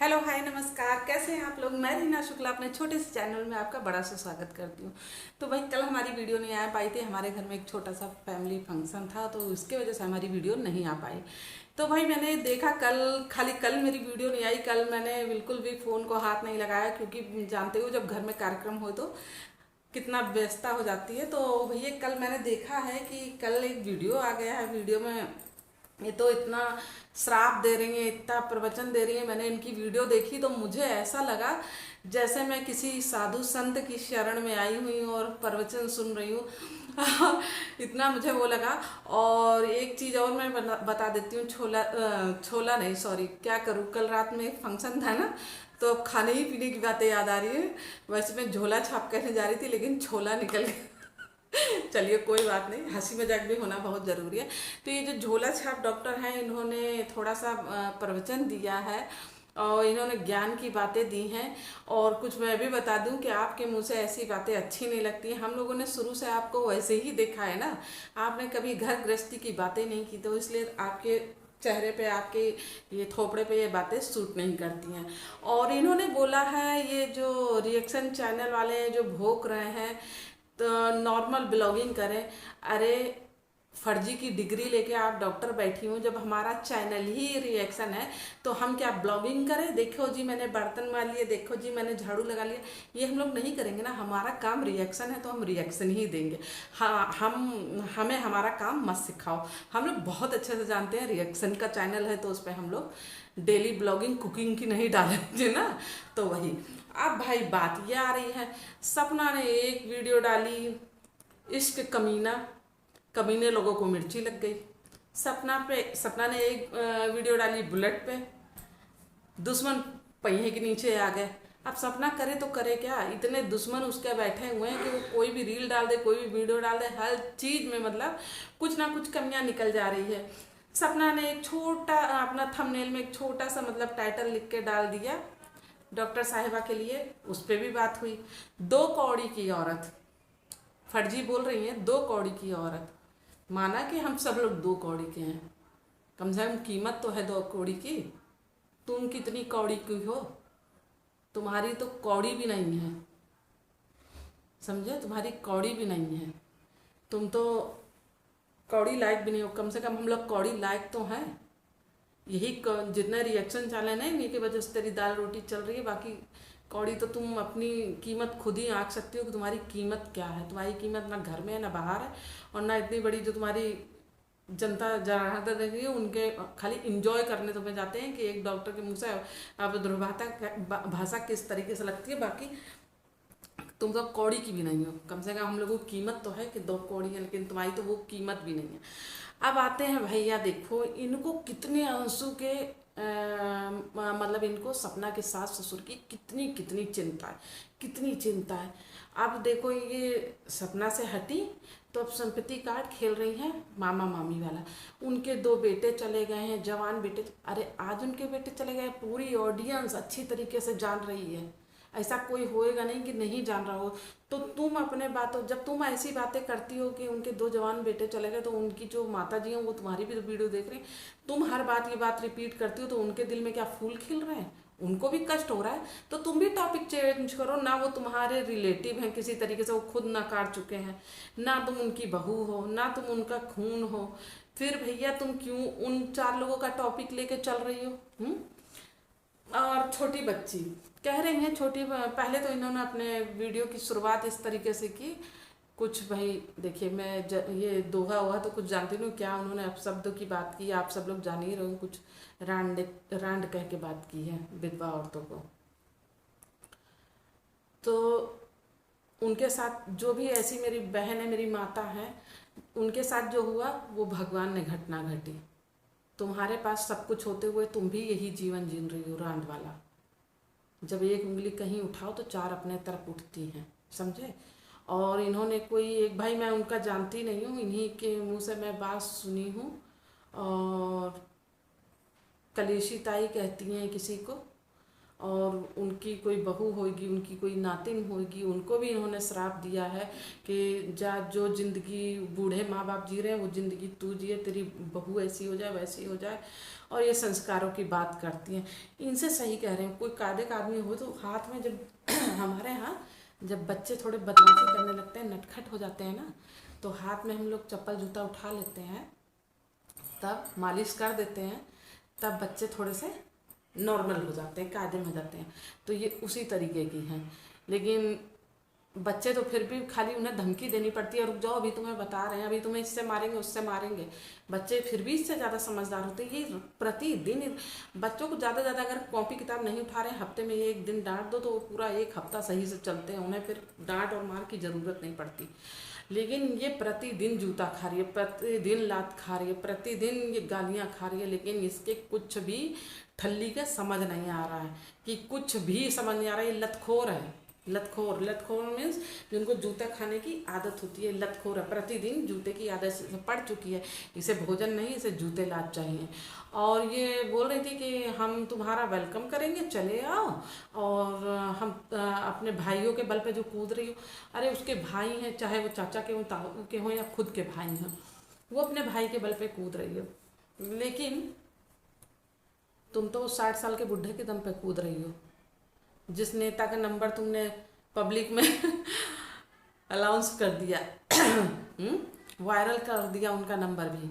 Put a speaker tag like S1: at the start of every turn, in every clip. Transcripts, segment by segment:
S1: Hello hi नमस्कार, कैसे हैं आप लोग। मैं रीना शुक्ला अपने छोटे से चैनल में आपका बड़ा सा स्वागत करती हूँ। तो भाई कल हमारी वीडियो नहीं आ पाई थी, हमारे घर में एक छोटा सा फैमिली फंक्शन था तो उसके वजह से हमारी वीडियो नहीं आ पाई। तो भाई मैंने देखा कल मेरी वीडियो नहीं आई। कल मैंने बिल्कुल भी फ़ोन को हाथ नहीं लगाया क्योंकि जानते हो जब घर में कार्यक्रम हो तो कितना व्यस्तता हो जाती है। तो भैया कल मैंने देखा है कि कल एक वीडियो आ गया है। वीडियो में ये तो इतना श्राप दे रही है, इतना प्रवचन दे रही है। मैंने इनकी वीडियो देखी तो मुझे ऐसा लगा जैसे मैं किसी साधु संत की शरण में आई हुई हूँ और प्रवचन सुन रही हूँ। इतना मुझे वो लगा। और एक चीज़ और मैं बता देती हूँ। छोला नहीं, सॉरी, क्या करूँ, कल रात में एक फंक्शन था ना, तो खाने ही पीने की बातें याद आ रही है। वैसे मैं झोला छाप करने जा रही थी लेकिन छोला निकल गया। चलिए कोई बात नहीं, हंसी मजाक भी होना बहुत ज़रूरी है। तो ये जो झोला छाप डॉक्टर हैं, इन्होंने थोड़ा सा प्रवचन दिया है और इन्होंने ज्ञान की बातें दी हैं। और कुछ मैं भी बता दूं कि आपके मुंह से ऐसी बातें अच्छी नहीं लगती। हम लोगों ने शुरू से आपको वैसे ही देखा है ना, आपने कभी घर गृहस्थी की बातें नहीं की, तो इसलिए आपके चेहरे पे, आपके ये थोपड़े पे ये बातें सूट नहीं करती हैं। और इन्होंने बोला है, ये जो रिएक्शन चैनल वाले हैं जो भोंक रहे हैं, तो नॉर्मल ब्लॉगिंग करें। अरे फर्जी की डिग्री लेके आप डॉक्टर बैठी हूँ, जब हमारा चैनल ही रिएक्शन है तो हम क्या ब्लॉगिंग करें। देखो जी मैंने बर्तन मार लिए, देखो जी मैंने झाड़ू लगा लिया, ये हम लोग नहीं करेंगे ना। हमारा काम रिएक्शन है तो हम रिएक्शन ही देंगे। हाँ, हमें हमारा काम मत सिखाओ। हम लोग बहुत अच्छे से जानते हैं रिएक्शन का चैनल है तो उस पर हम लोग डेली ब्लॉगिंग कुकिंग की नहीं डालेंगे ना। तो वही, अब भाई बात ये आ रही है, सपना ने एक वीडियो डाली, इश्क कमीना, कमीने लोगों को मिर्ची लग गई। सपना ने एक वीडियो डाली बुलेट पे, दुश्मन पहिए के नीचे आ गए। अब सपना करे तो करे क्या, इतने दुश्मन उसके बैठे हुए हैं कि वो कोई भी रील डाल दे, कोई भी वीडियो डाल दे, हर चीज में मतलब कुछ ना कुछ कमियां निकल जा रही है। सपना ने एक छोटा अपना थंबनेल में एक छोटा सा मतलब टाइटल लिख के डाल दिया डॉक्टर साहिबा के लिए, उस पर भी बात हुई। दो कौड़ी की औरत, फर्जी बोल रही है, दो कौड़ी की औरत। माना कि हम सब लोग दो कौड़ी के हैं, कम से कम कीमत तो है दो कौड़ी की। तुम कितनी कौड़ी की हो, तुम्हारी तो कौड़ी भी नहीं है, समझे, तुम्हारी कौड़ी भी नहीं है। तुम तो कौड़ी लायक भी नहीं हो। कम से कम हम लोग कौड़ी लायक तो हैं। यही जितने रिएक्शन चैनल है इन्हीं की वजह से तेरी दाल रोटी चल रही है। बाकी कौड़ी तो तुम अपनी कीमत खुद ही आंक सकती हो कि तुम्हारी कीमत क्या है। तुम्हारी कीमत ना घर में है ना बाहर है, और ना इतनी बड़ी जो तुम्हारी जनता जनार्दन देख रही है उनके खाली इंजॉय करने तुम्हें जाते हैं कि एक डॉक्टर के मुंह से अब दुर्भाषा भाषा किस तरीके से लगती है। बाकी तुम तो कौड़ी की भी नहीं हो। कम से कम हम लोगों को कीमत तो है कि दो कौड़ी है, लेकिन तुम्हारी तो वो कीमत भी नहीं है। अब आते हैं भैया, देखो इनको कितने आंसू के मतलब इनको सपना के सास ससुर की कितनी कितनी चिंता है, कितनी चिंता है। अब देखो ये सपना से हटी तो अब संपत्ति कार्ड खेल रही हैं मामा मामी वाला। उनके दो बेटे चले गए हैं, जवान बेटे। अरे आज उनके बेटे चले गए, पूरी ऑडियंस अच्छी तरीके से जान रही है। ऐसा कोई होएगा नहीं कि नहीं जान रहा हो। तो तुम अपने बातों, जब तुम ऐसी बातें करती हो कि उनके दो जवान बेटे चले गए, तो उनकी जो माता जी हैं वो तुम्हारी भी वीडियो देख रही हैं, तुम हर बात की बात रिपीट करती हो, तो उनके दिल में क्या फूल खिल रहे हैं, उनको भी कष्ट हो रहा है। तो तुम भी टॉपिक चेंज करो ना। वो तुम्हारे रिलेटिव हैं किसी तरीके से, वो खुद नकार चुके हैं, ना तुम उनकी बहू हो, ना तुम उनका खून हो, फिर भैया तुम क्यों उन चार लोगों का टॉपिक लेके चल रही हो। और छोटी बच्ची कह रही हैं, छोटी, पहले तो इन्होंने अपने वीडियो की शुरुआत इस तरीके से की, कुछ भाई देखिए मैं ये दोहा हुआ तो कुछ जानती नहीं हूँ क्या उन्होंने अपशब्दों की बात की, आप सब लोग जान ही रहे हो, कुछ रांड रांड कह के बात की है विधवा औरतों को। तो उनके साथ जो भी ऐसी मेरी बहन है, मेरी माता है, उनके साथ जो हुआ वो भगवान ने घटना घटी। तुम्हारे पास सब कुछ होते हुए तुम भी यही जीवन जी रही हो रांड वाला। जब एक उंगली कहीं उठाओ तो चार अपने तरफ उठती हैं, समझे। और इन्होंने कोई एक भाई, मैं उनका जानती नहीं हूँ, इन्हीं के मुंह से मैं बात सुनी हूँ। और कलेशी ताई कहती हैं किसी को, और उनकी कोई बहू होगी, उनकी कोई नातिन होगी, उनको भी इन्होंने श्राप दिया है कि जो ज़िंदगी बूढ़े माँ बाप जी रहे हैं वो ज़िंदगी तू जिए, तेरी बहू ऐसी हो जाए वैसी हो जाए। और ये संस्कारों की बात करती हैं। इनसे सही कह रहे हैं, कोई कायदे का आदमी हो तो हाथ में जब हमारे यहाँ जब बच्चे थोड़े बदमाशी करने लगते हैं, नटखट हो जाते हैं ना, तो हाथ में हम लोग चप्पल जूता उठा लेते हैं, तब मालिश कर देते हैं, तब बच्चे थोड़े से नॉर्मल हो जाते हैं, कायदे में हो जाते हैं। तो ये उसी तरीके की हैं। लेकिन बच्चे तो फिर भी खाली उन्हें धमकी देनी पड़ती है, रुक जाओ अभी तुम्हें बता रहे हैं, अभी तुम्हें इससे मारेंगे उससे मारेंगे। बच्चे फिर भी इससे ज़्यादा समझदार होते हैं। ये प्रतिदिन बच्चों को ज़्यादा ज़्यादा अगर कॉपी किताब नहीं उठा रहे हैं, हफ्ते में एक दिन डांट दो तो वो पूरा एक हफ्ता सही से चलते हैं, उन्हें फिर डांट और मार की ज़रूरत नहीं पड़ती। लेकिन ये प्रतिदिन जूता खा रही है, प्रतिदिन लात खा रही है, प्रतिदिन ये गालियाँ खा रही है, लेकिन इसके कुछ भी ठल्ली के समझ नहीं आ रहा है, कि कुछ भी समझ नहीं आ रहा है। ये लतखोर है, लतखोर मीन्स जिनको जूता खाने की आदत होती है, लतखोर है, प्रतिदिन जूते की आदत से पड़ चुकी है। इसे भोजन नहीं, इसे जूते लाद चाहिए। और ये बोल रही थी कि हम तुम्हारा वेलकम करेंगे, चले आओ, और हम अपने भाइयों के बल पे जो कूद रही हो, अरे उसके भाई हैं, चाहे वो चाचा के हों, ताऊ के हों, या खुद के भाई हों, वो अपने भाई के बल पे कूद रही हो। लेकिन तुम तो 60 साल के बुढ़े के दम पे कूद रही हो। जिस नेता का नंबर तुमने पब्लिक में अलाउंस कर दिया, वायरल कर दिया उनका नंबर भी,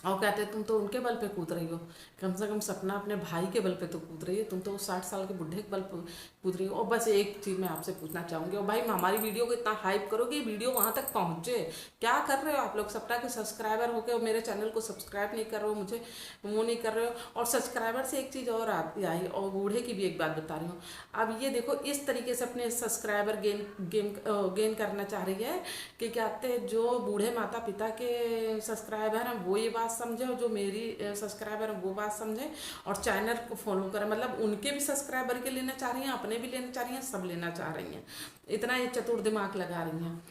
S1: और कहते तुम तो उनके बल पे कूद रही हो। कम से कम सपना अपने भाई के बल पे तो कूद रही है, तुम तो 60 साल के बुढ़े के बल पे कूद रही हो। और बस एक चीज़ मैं आपसे पूछना चाहूँगी, और भाई हमारी वीडियो को इतना हाइप करो कि वीडियो वहाँ तक पहुँचे। क्या कर रहे हो आप लोग? सपना के सब्सक्राइबर होकर और मेरे चैनल को सब्सक्राइब नहीं कर रहे हो, मुझे वो नहीं कर रहे हो। और सब्सक्राइबर से एक चीज़ और आई, और बूढ़े की भी एक बात बता रही हूँ। अब ये देखो, इस तरीके से अपने सब्सक्राइबर गेन करना चाह रही है कि कहते हैं जो बूढ़े माता पिता के सब्सक्राइबर हैं वो ये बात समझे, और जो मेरी सब्सक्राइबर है वो बात समझे, और चैनल को फॉलो करें। मतलब उनके भी सब्सक्राइबर के लेना चाह रही हैं, अपने भी लेना चाह रही हैं, सब लेना चाह रही हैं। इतना ये चतुर दिमाग लगा रही हैं।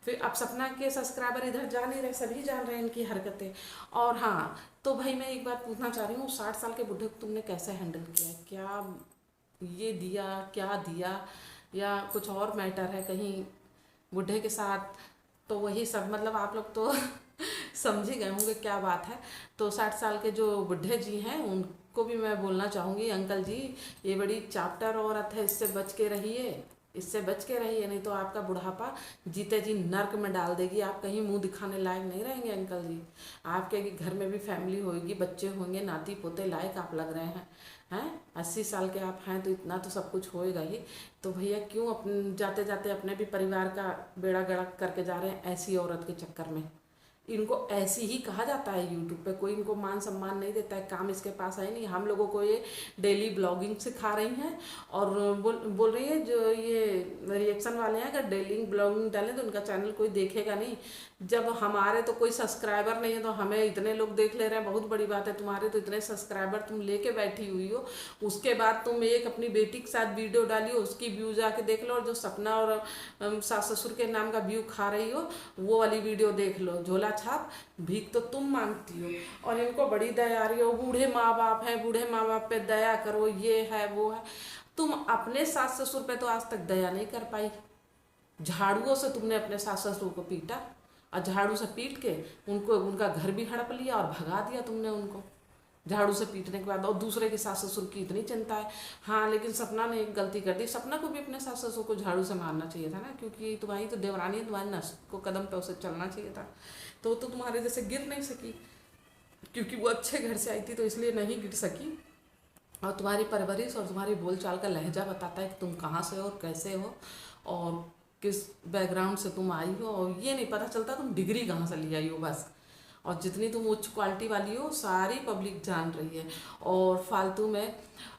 S1: फिर अब सपना के सब्सक्राइबर इधर जा नहीं रहे, सभी जान रहे हैं इनकी हरकतें। और हाँ, तो भाई मैं एक बात पूछना चाह रही हूँ, 60 साल के बुढ़े को तुमने कैसे हैंडल किया? क्या ये दिया, क्या दिया, या कुछ और मैटर है कहीं बुढ़े के साथ? तो वही सब, मतलब आप लोग तो समझ ही गए होंगे क्या बात है। तो 60 साल के जो बुढ़े जी हैं उनको भी मैं बोलना चाहूँगी, अंकल जी ये बड़ी चाप्टर औरत है, इससे बच के रहिए, इससे बच के रहिए, नहीं तो आपका बुढ़ापा जीते जी नर्क में डाल देगी। आप कहीं मुंह दिखाने लायक नहीं रहेंगे अंकल जी। आपके घर में भी फैमिली होगी, बच्चे होंगे, नाती पोते लायक आप लग रहे हैं 80 साल के आप हैं, तो इतना तो सब कुछ होएगा ही। तो भैया क्यों अपने जाते जाते अपने भी परिवार का बेड़ा गर्क करके जा रहे हैं ऐसी औरत के चक्कर में? इनको ऐसी ही कहा जाता है यूट्यूब पे, कोई इनको मान सम्मान नहीं देता है, काम इसके पास है नहीं। हम लोगों को ये डेली ब्लॉगिंग सिखा रही हैं, और बोल रही है जो ये रिएक्शन वाले हैं, अगर डेली ब्लॉगिंग डालें तो उनका चैनल कोई देखेगा नहीं। जब हमारे तो कोई सब्सक्राइबर नहीं है, तो हमें इतने लोग देख ले रहे हैं, बहुत बड़ी बात है। तुम्हारे तो इतने सब्सक्राइबर तुम लेके बैठी हुई हो, उसके बाद तुम एक अपनी बेटी के साथ वीडियो डाली हो, उसकी व्यू जाके देख लो, और जो सपना और सास ससुर के नाम का व्यू खा रही हो वो वाली वीडियो देख लो। झोला छाप भीख तो तुम मांगती हो, और इनको बड़ी दया आ रही हो, बूढ़े माँ बाप हैं, बूढ़े माँ बाप पे दया करो, ये है वो है। तुम अपने सास ससुर पे तो आज तक दया नहीं कर पाई। झाड़ुओं से तुमने अपने सास ससुर को पीटा, और झाड़ू से पीट के उनको उनका घर भी हड़प लिया और भगा दिया तुमने उनको झाड़ू से पीटने के बाद। और दूसरे के सास ससुर की इतनी चिंता है। हाँ, लेकिन सपना ने एक गलती कर दी, सपना को भी अपने सास ससुर को झाड़ू से मारना चाहिए था ना, क्योंकि तुम्हारी तो देवरानी है, तुम्हारी नस को कदम पे उसे चलना चाहिए था, तो तुम्हारे जैसे गिर नहीं सकी, क्योंकि वो अच्छे घर से आई थी तो इसलिए नहीं गिर सकी। और तुम्हारी परवरिश और तुम्हारी बोलचाल का लहजा बताता है कि तुम कहाँ से हो और कैसे हो और किस बैकग्राउंड से तुम आई हो, और ये नहीं पता चलता तुम डिग्री कहाँ से ले आई हो बस। और जितनी तुम उच्च क्वालिटी वाली हो सारी पब्लिक जान रही है, और फालतू में।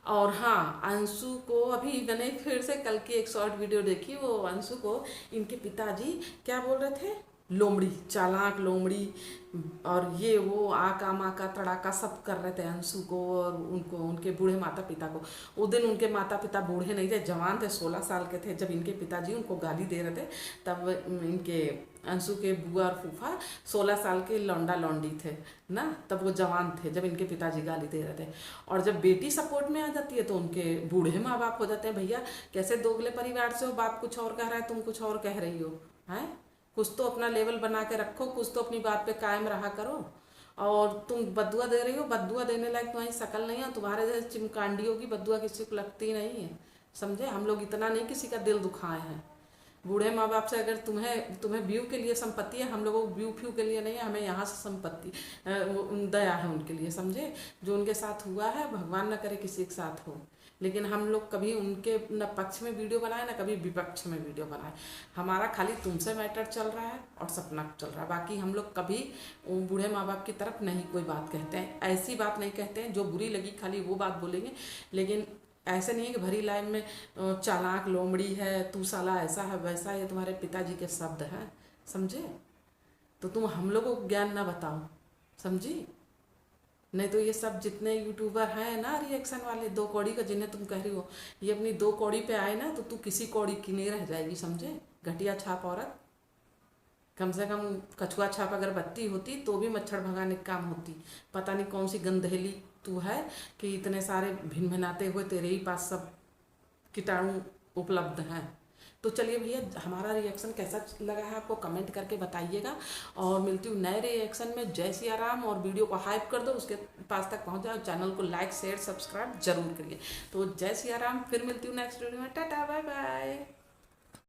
S1: और हाँ, अंशु को अभी मैंने फिर से कल की एक शॉर्ट वीडियो देखी, वो अंशु को इनके पिताजी क्या बोल रहे थे, लोमड़ी, चालाक लोमड़ी, और ये वो आका माका तड़ाका सब कर रहे थे अंशु को और उनको, उनके बूढ़े माता पिता को। उस दिन उनके माता पिता बूढ़े नहीं थे, जवान थे, 16 साल के थे। जब इनके पिताजी उनको गाली दे रहे थे तब इनके अंशु के बुआ और फूफा 16 साल के लौंडा लौंडी थे ना, तब वो जवान थे जब इनके पिताजी गाली दे रहे थे। और जब बेटी सपोर्ट में आ जाती है तो उनके बूढ़े माँ बाप हो जाते हैं। भैया कैसे दोगले परिवार से हो, बाप कुछ और कह रहा है, तुम कुछ और कह रही हो, हैं? कुछ तो अपना लेवल बना के रखो, कुछ तो अपनी बात पे कायम रहा करो। और तुम बदुआ दे रही हो, बदुआ देने लायक तुम्हारी शकल नहीं है, तुम्हारे जैसे चिमकांडियों की बदुआ किसी को लगती नहीं है, समझे? हम लोग इतना नहीं किसी का दिल दुखाए हैं। बूढ़े माँ बाप से अगर तुम्हें तुम्हें व्यू के लिए संपत्ति है, हम लोगों को व्यू फ्यू के लिए नहीं है, हमें यहाँ से संपत्ति दया है उनके लिए, समझे? जो उनके साथ हुआ है भगवान न करे किसी के साथ हो। लेकिन हम लोग कभी उनके न पक्ष में वीडियो बनाए ना कभी विपक्ष में वीडियो बनाए। हमारा खाली तुमसे मैटर चल रहा है और सपना चल रहा है। बाकी हम लोग कभी बूढ़े माँ बाप की तरफ नहीं कोई बात कहते हैं, ऐसी बात नहीं कहते हैं जो बुरी लगी खाली वो बात बोलेंगे। लेकिन ऐसे नहीं है कि भरी लाइन में चालाक लोमड़ी है, तू साला ऐसा है वैसा है, ये तुम्हारे पिताजी के शब्द हैं, समझे? तो तुम हम लोगों को ज्ञान ना बताओ, समझी? नहीं तो ये सब जितने यूट्यूबर हैं ना रिएक्शन वाले 2 कौड़ी का, जिन्हें तुम कह रही हो, ये अपनी 2 कौड़ी पे आए ना तो तू किसी कौड़ी की नहीं रह जाएगी, समझे? घटिया छाप औरत। कम से कम कछुआ छाप अगर बत्ती होती तो भी मच्छर भगाने का काम होती। पता नहीं कौन सी गंदहेली तू है कि इतने सारे भिनभिनाते हुए तेरे ही पास सब कीटाणु उपलब्ध हैं। तो चलिए भैया, हमारा रिएक्शन कैसा लगा है आपको कमेंट करके बताइएगा। और मिलती हूँ नए रिएक्शन में। जय सिया राम। और वीडियो को हाइप कर दो, उसके पास तक पहुँच जाओ। चैनल को लाइक शेयर सब्सक्राइब जरूर करिए। तो जय सिया राम, फिर मिलती हूँ नेक्स्ट वीडियो में। Tata bye bye.